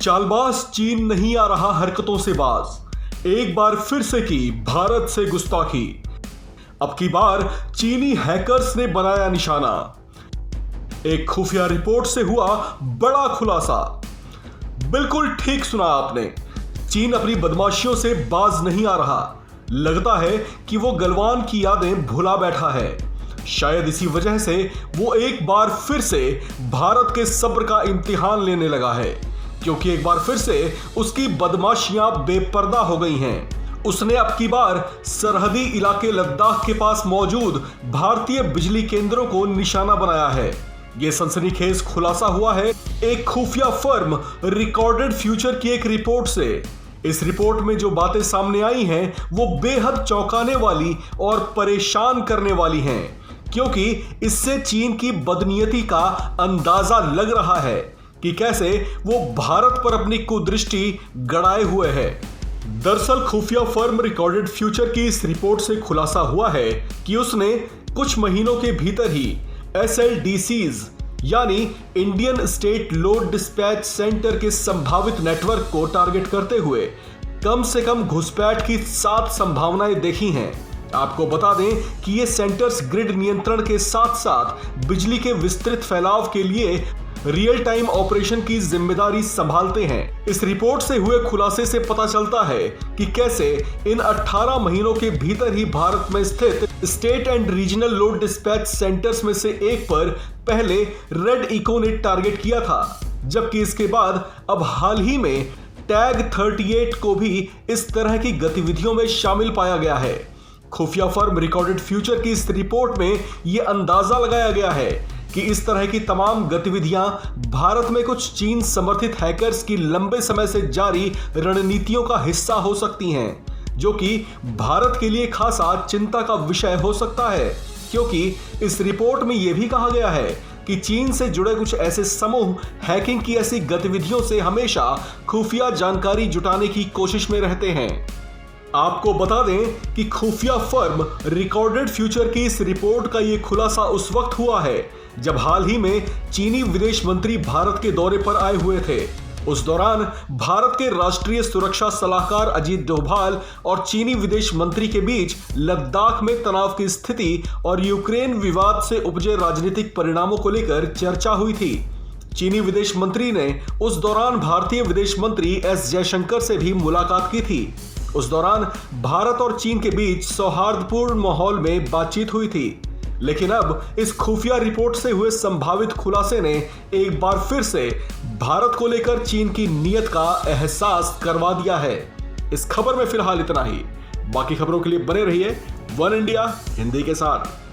चालबाज चीन नहीं आ रहा हरकतों से बाज, एक बार फिर से की भारत से गुस्ताखी। अब की बार चीनी हैकर्स ने बनाया निशाना। एक खुफिया रिपोर्ट से हुआ बड़ा खुलासा। बिल्कुल ठीक सुना आपने, चीन अपनी बदमाशियों से बाज नहीं आ रहा। लगता है कि वो गलवान की यादें भुला बैठा है। शायद इसी वजह से वो एक बार फिर से भारत के सब्र का इम्तिहान लेने लगा है, क्योंकि एक बार फिर से उसकी बदमाशियां बेपर्दा हो गई हैं। उसने अब की बार सरहदी इलाके लद्दाख के पास मौजूद भारतीय बिजली केंद्रों को निशाना बनाया है। यह सनसनीखेज खुलासा हुआ है एक खुफिया फर्म रिकॉर्डेड फ्यूचर की एक रिपोर्ट से। इस रिपोर्ट में जो बातें सामने आई हैं वो बेहद चौंकाने वाली और परेशान करने वाली हैं, क्योंकि इससे चीन की बदनीयती का अंदाजा लग रहा है कि कैसे वो भारत पर अपनी कुदृष्टि गड़ाए हुए है। दरअसल खुफिया फर्म रिकॉर्डेड फ्यूचर की इस रिपोर्ट से खुलासा हुआ है कि उसने कुछ महीनों के भीतर ही SLDCs यानी Indian state load dispatch centre के संभावित नेटवर्क को टारगेट करते हुए कम से कम घुसपैठ की 7 संभावनाएं देखी हैं। आपको बता दें कि ये सेंटर्स ग्रिड नियंत्रण के साथ साथ बिजली के विस्तृत फैलाव के लिए रियल टाइम ऑपरेशन की जिम्मेदारी संभालते हैं। इस रिपोर्ट से हुए खुलासे से पता चलता है कि कैसे इन 18 महीनों के भीतर ही भारत में स्थित state and regional load dispatch centres में से एक पर पहले रेड इको ने टारगेट किया था, जबकि इसके बाद अब हाल ही में टैग 38 को भी इस तरह की गतिविधियों में शामिल पाया गया है। खुफिया फर्म रिकॉर्डेड फ्यूचर की इस रिपोर्ट में यह अंदाजा लगाया गया है कि इस तरह की तमाम गतिविधियां भारत में कुछ चीन समर्थित हैकर्स की लंबे समय से जारी रणनीतियों का हिस्सा हो सकती हैं, जो कि भारत के लिए खासा चिंता का विषय हो सकता है, क्योंकि इस रिपोर्ट में यह भी कहा गया है कि चीन से जुड़े कुछ ऐसे समूह हैकिंग की ऐसी गतिविधियों से हमेशा खुफिया जानकारी जुटाने की कोशिश में रहते हैं। आपको बता दें कि खुफिया फर्म रिकॉर्डेड फ्यूचर की इस रिपोर्ट का यह खुलासा उस वक्त हुआ है जब हाल ही में चीनी विदेश मंत्री भारत के दौरे पर आए हुए थे। उस दौरान भारत के राष्ट्रीय सुरक्षा सलाहकार अजीत डोभाल और चीनी विदेश मंत्री के बीच लद्दाख में तनाव की स्थिति और यूक्रेन विवाद से उपजे राजनीतिक परिणामों को लेकर चर्चा हुई थी। चीनी विदेश मंत्री ने उस दौरान भारतीय विदेश मंत्री S जयशंकर से भी मुलाकात की थी। उस दौरान भारत और चीन के बीच सौहार्दपूर्ण माहौल में बातचीत हुई थी, लेकिन अब इस खुफिया रिपोर्ट से हुए संभावित खुलासे ने एक बार फिर से भारत को लेकर चीन की नीयत का एहसास करवा दिया है। इस खबर में फिलहाल इतना ही। बाकी खबरों के लिए बने रहिए वन इंडिया हिंदी के साथ।